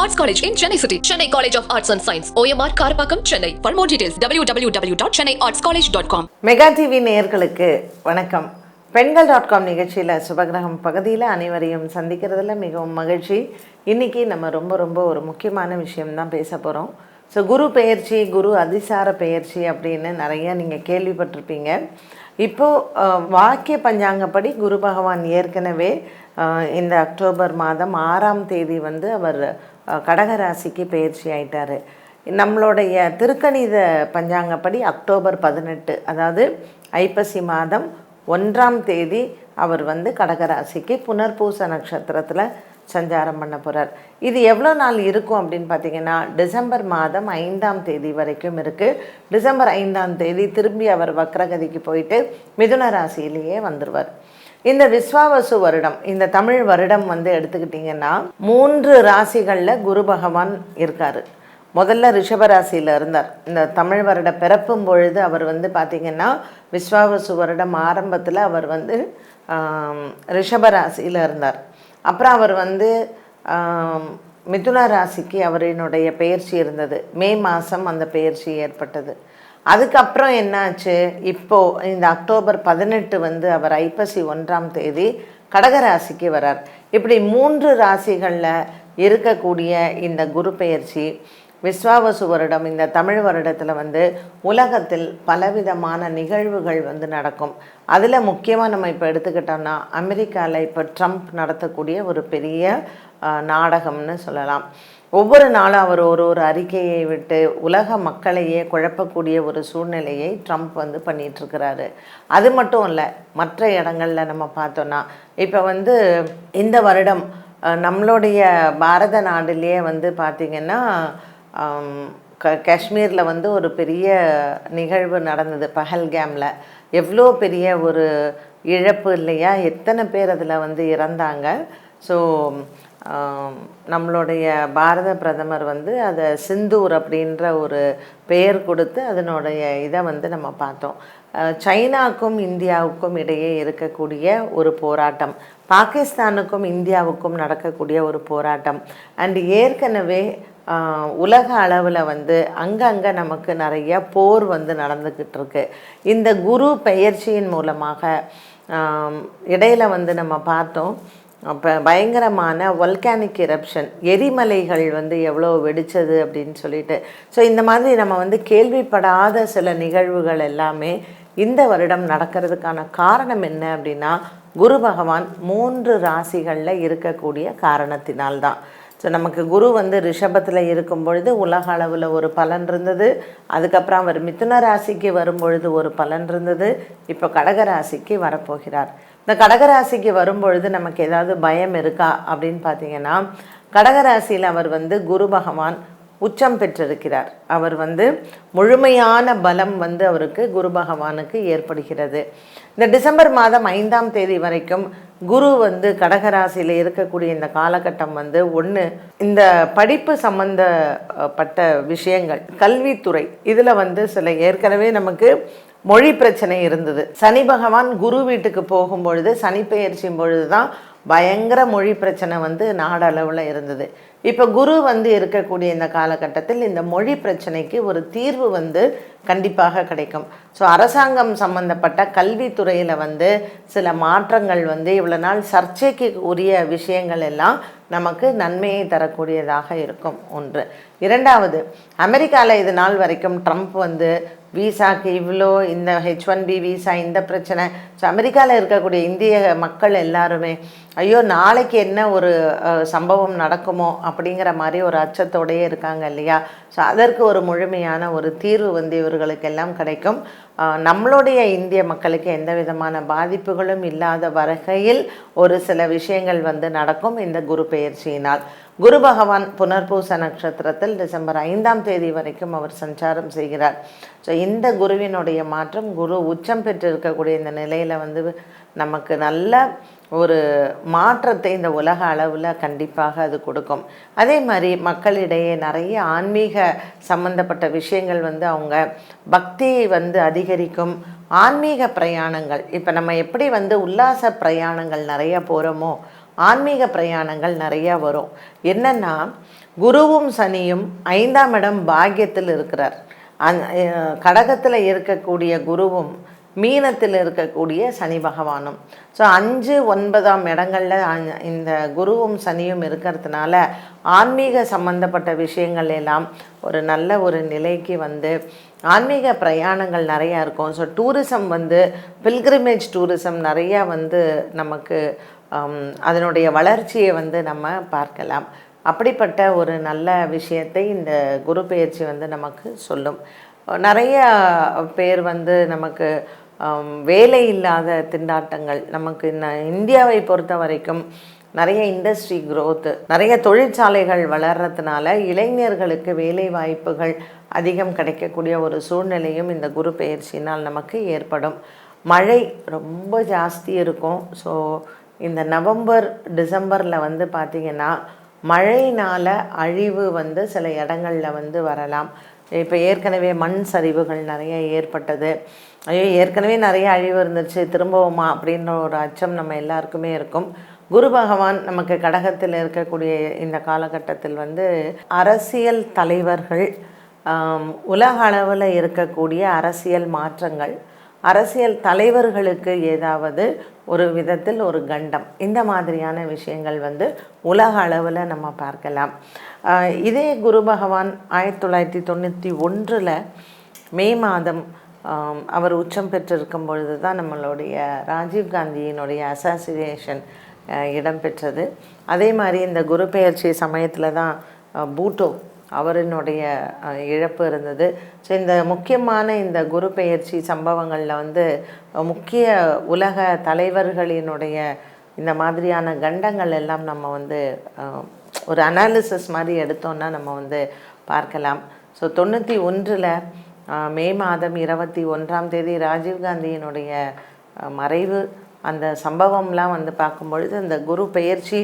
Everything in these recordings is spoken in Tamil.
Arts College in Chennai City. Chennai College of Arts and Science. OMR Karapakam, Chennai. For more details, www.chennaiartscollege.com. Mega TV நேயர்களுக்கு வணக்கம். பெண்கள்.com நிகழ்ச்சியில் சுபகிரகம் பகுதியில் அனைவரையும் சந்திக்கிறதுல மிகவும் மகிழ்ச்சி. இன்றைக்கி நம்ம ரொம்ப ஒரு முக்கியமான விஷயம்தான் பேச போகிறோம். ஸோ குரு பெயர்ச்சி, குரு அதிசார பெயர்ச்சி அப்படின்னு நிறைய நீங்கள் கேள்விப்பட்டிருப்பீங்க. இப்போது வாக்கிய பஞ்சாங்கப்படி குரு பகவான் ஏற்கனவே இந்த அக்டோபர் மாதம் 6ஆம் தேதி அவர் கடகராசிக்கு பெயர்ச்சி ஆயிட்டார். நம்மளுடைய திருக்கணித பஞ்சாங்கப்படி அக்டோபர் 18, அதாவது ஐப்பசி மாதம் 1ஆம் தேதி அவர் கடகராசிக்கு புனர்பூச நட்சத்திரத்தில் சஞ்சாரம் பண்ண போகிறார். இது எவ்வளோ நாள் இருக்கும் அப்படின்னு பார்த்தீங்கன்னா, டிசம்பர் மாதம் 5ஆம் தேதி வரைக்கும் இருக்குது. டிசம்பர் 5ஆம் தேதி திரும்பி அவர் வக்ரகதிக்கு போயிட்டு மிதுன ராசியிலேயே வந்துடுவார். இந்த விஸ்வாவசு வருடம், இந்த தமிழ் வருடம் எடுத்துக்கிட்டிங்கன்னா 3 ராசிகளில் குரு பகவான் இருக்கார். முதல்ல ரிஷபராசியில் இருந்தார். இந்த தமிழ் வருட பிறப்பும் பொழுது அவர் பார்த்திங்கன்னா விஸ்வாவசு வருடம் ஆரம்பத்தில் அவர் ரிஷபராசியில் இருந்தார். அப்புறம் அவர் மிதுன ராசிக்கு அவரினுடைய பெயர்ச்சி இருந்தது. மே மாதம் அந்த பெயர்ச்சி ஏற்பட்டது. அதுக்கப்புறம் என்னாச்சு, இப்போது இந்த அக்டோபர் 18 அவர் ஐப்பசி 1ஆம் தேதி கடகராசிக்கு வரார். இப்படி 3 ராசிகளில் இருக்கக்கூடிய இந்த குரு பெயர்ச்சி விஸ்வாவசு வருடம், இந்த தமிழ் வருடத்தில் உலகத்தில் பலவிதமான நிகழ்வுகள் நடக்கும். அதில் முக்கியமாக நம்ம இப்போ எடுத்துக்கிட்டோம்னா, அமெரிக்காவில் இப்போ ட்ரம்ப் நடத்தக்கூடிய ஒரு பெரிய நாடகம்னு சொல்லலாம். ஒவ்வொரு நாளும் அவர் ஒரு அறிக்கையை விட்டு உலக மக்களையே குழப்பக்கூடிய ஒரு சூழ்நிலையை ட்ரம்ப் பண்ணிகிட்ருக்கிறாரு. அது மட்டும் இல்லை, மற்ற இடங்களில் நம்ம பார்த்தோன்னா இப்போ இந்த வருடம் நம்மளுடைய பாரத நாடுலேயே பார்த்திங்கன்னா காஷ்மீரில் ஒரு பெரிய நிகழ்வு நடந்தது. பஹல்காமில் எவ்வளோ பெரிய ஒரு இழப்பு இல்லையா, எத்தனை பேர் அதில் இறந்தாங்க. ஸோ நம்மளுடைய பாரத பிரதமர் அதை சிந்தூர் அப்படின்ற ஒரு பெயர் கொடுத்து அதனுடைய இதை நம்ம பார்த்தோம். சைனாவுக்கும் இந்தியாவுக்கும் இடையே இருக்கக்கூடிய ஒரு போராட்டம், பாகிஸ்தானுக்கும் இந்தியாவுக்கும் நடக்கக்கூடிய ஒரு போராட்டம், அண்டு ஏற்கனவே உலக அளவில் அங்கங்கே நமக்கு நிறைய போர் நடந்துக்கிட்டு இருக்கு. இந்த குரு பெயர்ச்சியின் மூலமாக இடையில் நம்ம பார்த்தோம், அப்போ பயங்கரமான வல்கானிக் இரப்ஷன், எரிமலைகள் எவ்வளோ வெடித்தது அப்படின்னு சொல்லிட்டு. ஸோ இந்த மாதிரி நம்ம கேள்விப்படாத சில நிகழ்வுகள் எல்லாமே இந்த வருடம் நடக்கிறதுக்கான காரணம் என்ன அப்படின்னா, குரு பகவான் 3 ராசிகளில் இருக்கக்கூடிய காரணத்தினால்தான். ஸோ நமக்கு குரு ரிஷபத்தில் இருக்கும் பொழுது உலக அளவில் ஒரு பலன் இருந்தது. அதுக்கப்புறம் அவர் மிதுன ராசிக்கு வரும்பொழுது ஒரு பலன் இருந்தது. இப்போ கடகராசிக்கு வரப்போகிறார். இந்த கடகராசிக்கு வரும்பொழுது நமக்கு ஏதாவது பயம் இருக்கா அப்படின்னு பார்த்தீங்கன்னா, கடகராசியில் அவர் குரு பகவான் உச்சம் பெற்றிருக்கிறார். அவர் முழுமையான பலம் அவருக்கு குரு பகவானுக்கு ஏற்படுகிறது. இந்த டிசம்பர் மாதம் 5ஆம் தேதி வரைக்கும் குரு கடகராசியில் இருக்கக்கூடிய இந்த காலகட்டம் ஒன்று, இந்த படிப்பு சம்பந்தப்பட்ட விஷயங்கள், கல்வித்துறை, இதில் சில ஏற்கனவே நமக்கு மொழி பிரச்சனை இருந்தது. சனி பகவான் குரு வீட்டுக்கு போகும்பொழுது, சனி பெயர்ச்சியும் பொழுது தான் பயங்கர மொழி பிரச்சனை நாடளவில் இருந்தது. இப்போ குரு இருக்கக்கூடிய இந்த காலகட்டத்தில் இந்த மொழி பிரச்சனைக்கு ஒரு தீர்வு கண்டிப்பாக கிடைக்கும். ஸோ அரசாங்கம் சம்பந்தப்பட்ட கல்வித்துறையில் சில மாற்றங்கள் இவ்வளோ நாள் சர்ச்சைக்கு உரிய விஷயங்கள் எல்லாம் நமக்கு நன்மையை தரக்கூடியதாக இருக்கும். ஒன்று. இரண்டாவது, அமெரிக்காவில் இது நாள் வரைக்கும் ட்ரம்ப் விசாக்கு இவ்வளோ, இந்த H1B விசா, இந்த பிரச்சனை. ஸோ அமெரிக்காவில் இருக்கக்கூடிய இந்திய மக்கள் எல்லாருமே ஐயோ நாளைக்கு என்ன ஒரு சம்பவம் நடக்குமோ அப்படிங்கிற மாதிரி ஒரு அச்சத்தோடையே இருக்காங்க இல்லையா. ஸோ அதற்கு ஒரு முழுமையான ஒரு தீர்வு இவர்களுக்கெல்லாம் கிடைக்கும். நம்மளுடைய இந்திய மக்களுக்கு எந்த விதமான பாதிப்புகளும் இல்லாத வகையில் ஒரு சில விஷயங்கள் நடக்கும் இந்த குரு பெயர்ச்சியினால். குரு பகவான் புனர்பூச நட்சத்திரத்தில் டிசம்பர் 5ஆம் தேதி வரைக்கும் அவர் சஞ்சாரம் செய்கிறார். ஸோ இந்த குருவினுடைய மாற்றம், குரு உச்சம் பெற்றிருக்கக்கூடிய இந்த நிலையில் நமக்கு நல்ல ஒரு மாற்றத்தை இந்த உலக அளவில் கண்டிப்பாக அது கொடுக்கும். அதே மாதிரி மக்களிடையே நிறைய ஆன்மீக சம்பந்தப்பட்ட விஷயங்கள் அவங்க பக்தி அதிகரிக்கும். ஆன்மீக பிரயாணங்கள், இப்போ நம்ம எப்படி உல்லாச பிரயாணங்கள் நிறைய போகிறோமோ, ஆன்மீக பிரயாணங்கள் நிறையா வரும். என்னென்னா, குருவும் சனியும் 5ஆம் இடம் பாக்கியத்தில் இருக்கிறார். கடகத்தில் இருக்கக்கூடிய குருவும் மீனத்தில் இருக்கக்கூடிய சனி பகவானும். ஸோ 5, 9ஆம் இடங்களில் இந்த குருவும் சனியும் இருக்கிறதுனால ஆன்மீக சம்பந்தப்பட்ட விஷயங்கள் எல்லாம் ஒரு நல்ல ஒரு நிலைக்கு வந்து ஆன்மீக பிரயாணங்கள் நிறையா இருக்கும். ஸோ டூரிசம் வந்து பில்கிரிமேஜ் டூரிசம் நிறையா வந்து நமக்கு அதனுடைய வளர்ச்சியை வந்து நம்ம பார்க்கலாம். அப்படிப்பட்ட ஒரு நல்ல விஷயத்தை இந்த குரு பெயர்ச்சி வந்து நமக்கு சொல்லும். நிறைய பேர் வந்து நமக்கு வேலை இல்லாத திண்டாட்டங்கள், நமக்கு இந்தியாவை பொறுத்த வரைக்கும் நிறைய இண்டஸ்ட்ரி க்ரோத்து, நிறைய தொழிற்சாலைகள் வளர்கிறதுனால இளைஞர்களுக்கு வேலை வாய்ப்புகள் அதிகம் கிடைக்கக்கூடிய ஒரு சூழ்நிலையும் இந்த குரு பெயர்ச்சினால் நமக்கு ஏற்படும். மழை ரொம்ப ஜாஸ்தி இருக்கும். ஸோ இந்த நவம்பர் டிசம்பரில் வந்து பார்த்திங்கன்னா மழையினால் அழிவு வந்து சில இடங்களில் வந்து வரலாம். இப்போ ஏற்கனவே மண் சரிவுகள் நிறைய ஏற்பட்டது. ஐயோ ஏற்கனவே நிறைய அழிவு இருந்துச்சு, திரும்பவுமா அப்படின்ற ஒரு அச்சம் நம்ம எல்லாருக்குமே இருக்கும். குரு பகவான் நமக்கு கடகத்தில் இருக்கக்கூடிய இந்த காலகட்டத்தில் வந்து அரசியல் தலைவர்கள், உலக அளவில் இருக்கக்கூடிய அரசியல் மாற்றங்கள், அரசியல் தலைவர்களுக்கு ஏதாவது ஒரு விதத்தில் ஒரு கண்டம், இந்த மாதிரியான விஷயங்கள் வந்து உலக அளவில் நம்ம பார்க்கலாம். இதே குரு பகவான் 1991 மே மாதம் அவர் உச்சம் பெற்றிருக்கும் பொழுது தான் நம்மளுடைய ராஜீவ்காந்தியினுடைய அசாசினேஷன் இடம்பெற்றது. அதே மாதிரி இந்த குரு பெயர்ச்சி சமயத்தில் தான் பூட்டோ அவரினுடைய இழப்பு இருந்தது. ஸோ இந்த முக்கியமான இந்த குரு பெயர்ச்சி சம்பவங்களில் வந்து முக்கிய உலக தலைவர்களினுடைய இந்த மாதிரியான கண்டங்கள் எல்லாம் நம்ம வந்து ஒரு அனாலிசிஸ் மாதிரி எடுத்தோன்னா நம்ம வந்து பார்க்கலாம். ஸோ 91 மே மாதம் 21ஆம் தேதி ராஜீவ்காந்தியினுடைய மறைவு, அந்த சம்பவம்லாம் வந்து பார்க்கும்பொழுது இந்த குரு பெயர்ச்சி,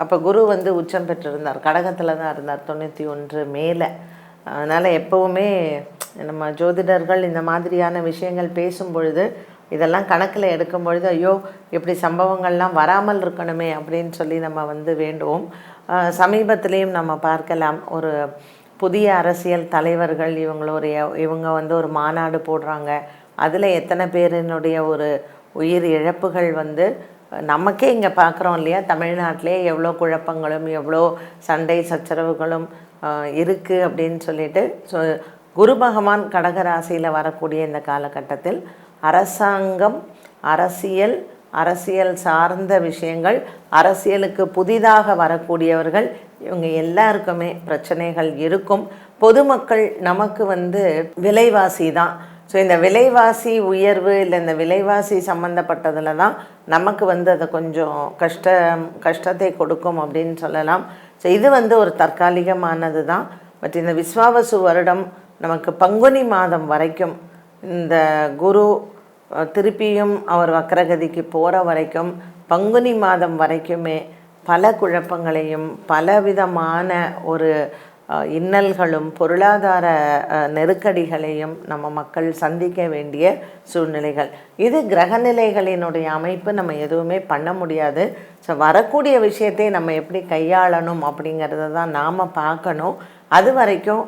அப்போ குரு வந்து உச்சம் பெற்றிருந்தார், கடகத்தில் தான் இருந்தார் 91 மேலே. அதனால் எப்போவுமே நம்ம ஜோதிடர்கள் இந்த மாதிரியான விஷயங்கள் பேசும் பொழுது இதெல்லாம் கணக்கில் எடுக்கும் பொழுது ஐயோ இப்படி சம்பவங்கள்லாம் வராமல் இருக்கணுமே அப்படின்னு சொல்லி நம்ம வந்து வேண்டுவோம். சமீபத்திலையும் நம்ம பார்க்கலாம், ஒரு புதிய அரசியல் தலைவர்கள் இவங்க வந்து ஒரு மாநாடு போடுறாங்க. அதில் எத்தனை பேரினுடைய ஒரு உயிர் இழப்புகள் வந்து நமக்கே இங்கே பார்க்குறோம் இல்லையா, தமிழ்நாட்டிலே எவ்வளோ குழப்பங்களும் எவ்வளோ சண்டை சச்சரவுகளும் இருக்குது அப்படின்னு சொல்லிட்டு. ஸோ குரு பகவான் கடகராசியில் வரக்கூடிய இந்த காலகட்டத்தில் அரசாங்கம், அரசியல் சார்ந்த விஷயங்கள், அரசியலுக்கு புதிதாக வரக்கூடியவர்கள், இவங்க எல்லாருக்குமே பிரச்சனைகள் இருக்கும். பொதுமக்கள் நமக்கு வந்து விலைவாசி தான். ஸோ இந்த விலைவாசி உயர்வு இல்லை இந்த விலைவாசி சம்மந்தப்பட்டதில் தான் நமக்கு வந்து அதை கொஞ்சம் கஷ்டத்தை கொடுக்கும் அப்படின்னு சொல்லலாம். ஸோ இது வந்து ஒரு தற்காலிகமானது தான். பட் இந்த விஸ்வாவசு வருடம் நமக்கு பங்குனி மாதம் வரைக்கும், இந்த குரு திருப்பியும் அவர் வக்ரகதிக்கு போகிற வரைக்கும், பங்குனி மாதம் வரைக்குமே பல குழப்பங்களையும் பலவிதமான ஒரு இன்னல்களும் பொருளாதார நெருக்கடிகளையும் நம்ம மக்கள் சந்திக்க வேண்டிய சூழ்நிலைகள். இது கிரகநிலைகளினுடைய அமைப்பு, நம்ம எதுவுமே பண்ண முடியாது. ஸோ வரக்கூடிய விஷயத்தை நம்ம எப்படி கையாளணும் அப்படிங்கிறத தான் நாம் பார்க்கணும். அது வரைக்கும்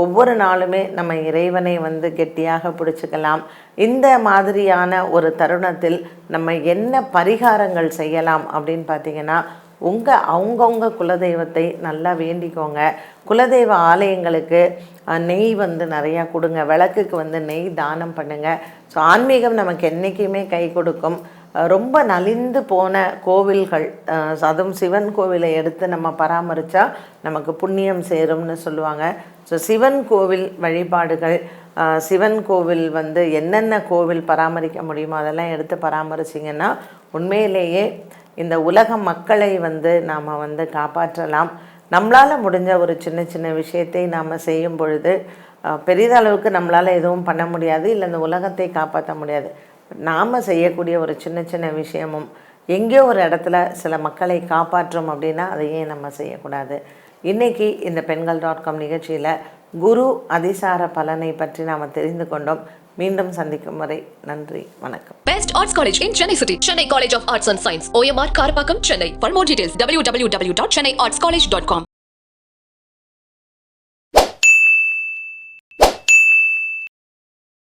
ஒவ்வொரு நாளுமே நம்ம இறைவனை வந்து கெட்டியாக பிடிச்சிக்கலாம். இந்த மாதிரியான ஒரு தருணத்தில் நம்ம என்ன பரிகாரங்கள் செய்யலாம் அப்படின்னு பார்த்திங்கன்னா, அவங்கவுங்க குலதெய்வத்தை நல்லா வேண்டிக்கோங்க. குலதெய்வ ஆலயங்களுக்கு நெய் வந்து நிறையா கொடுங்க, விளக்குக்கு வந்து நெய் தானம் பண்ணுங்கள். ஸோ ஆன்மீகம் நமக்கு என்றைக்குமே கை கொடுக்கும். ரொம்ப நலிந்து போன கோவில்கள், அதுவும் சிவன் கோவிலை எடுத்து நம்ம பராமரித்தா நமக்கு புண்ணியம் சேரும்னு சொல்லுவாங்க. ஸோ சிவன் கோவில் வழிபாடுகள், சிவன் கோவில் வந்து என்னென்ன கோவில் பராமரிக்க முடியுமோ அதெல்லாம் எடுத்து பராமரிச்சிங்கன்னா உண்மையிலேயே இந்த உலக மக்களை வந்து நாம் வந்து காப்பாற்றலாம். நம்மளால் முடிஞ்ச ஒரு சின்ன சின்ன விஷயத்தை நாம் செய்யும் பொழுது பெரிதளவுக்கு நம்மளால் எதுவும் பண்ண முடியாது, இல்லை இந்த உலகத்தை காப்பாற்ற முடியாது. நாம் செய்யக்கூடிய ஒரு சின்ன சின்ன விஷயமும் எங்கேயோ ஒரு இடத்துல சில மக்களை காப்பாற்றும் அப்படின்னா அதையே நம்ம செய்யக்கூடாது. இன்றைக்கி இந்த Pengal.com நிகழ்ச்சியில் குரு அதிசார பலனை பற்றி நாம் தெரிந்து கொண்டோம். மீண்டும் சந்திக்கும் வரை நன்றி, வணக்கம். Best Arts College in Chennai City, Chennai College of Arts and Science, OMR Karpakkam, Chennai. For more details, www.chennaiartscollege.com.